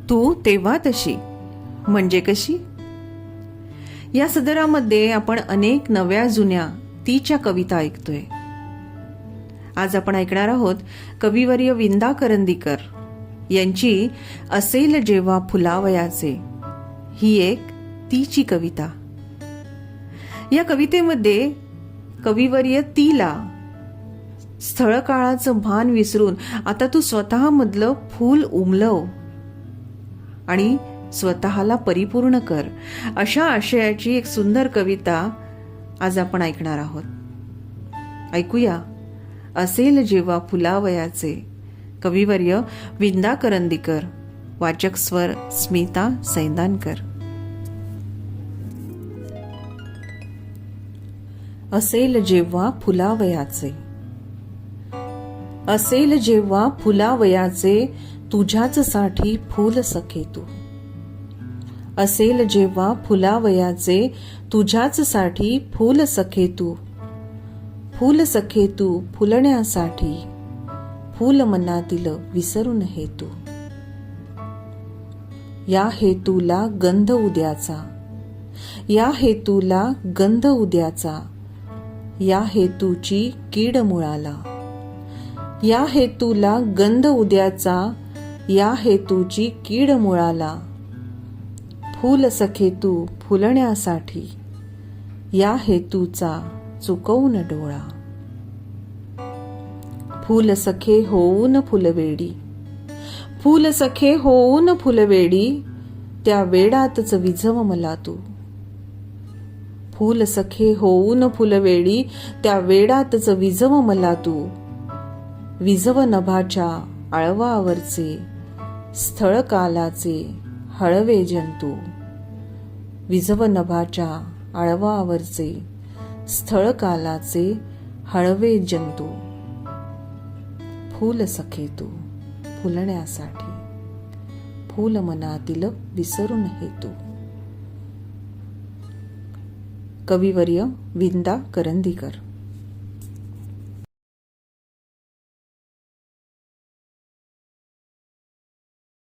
तू तेव्हा तशी म्हणजे कशी? या सदरामध्ये आपण अनेक नव्या जुन्या तीच्या कविता ऐकतोय. आज आपण ऐकणार आहोत कविवर्य विंदा करंदीकर यांची असेल जेव्हा फुलावयाचे ही एक तीची कविता. या कवितेमध्ये कविवर्य तीला स्थळ काळाचं भान विसरून आता तू स्वतःमधलं फूल उमलव आणि स्वतःला परिपूर्ण कर, अशा आशयाची एक सुंदर कविता आज आपण ऐकणार आहोत. ऐकूया असेल जेव्हा फुलावयाचे. कविवर्य विंदा करंदीकर. वाचक स्वर स्मिता सैंदानकर. असेल जेव्हा फुलावयाचे. असेल जेव्हा फुलावयाचे तुझ्याच साठी फूल सखे तू. असेल जेव्हा फुलावयाचे तुझ्याच साठी फूल सखे तू. फूल सखे तू फुलण्यासाठी फूल मनातील विसरून हेतू. या हेतूला गंध उद्याचा. या हेतूला गंध उद्याचा. या हेतूची कीड मुळाला. या हेतूला गंध उद्याचा. या हेतूची कीड मुळाला. फूल सखे तू फुलण्यासाठी या हेतूचा चुकवून डोळा. फूल सखे होऊन फुलवेडी. फूल सखे होऊन फुलवेडी त्या वेडातच विझव मला तू. फूल सखे होऊन फुलवेडी त्या वेडातच विझव मला तू. विझव नभाच्या आळवावरचे स्थळ कालाचे हळवे जंतू. विझव नभाच्या आळवावरचे स्थळ कालाचे हळवे जंतू. फूल सखे तू फुलण्यासाठी फूल मनातील विसरून हेतू. कविवर्य विंदा करंदीकर.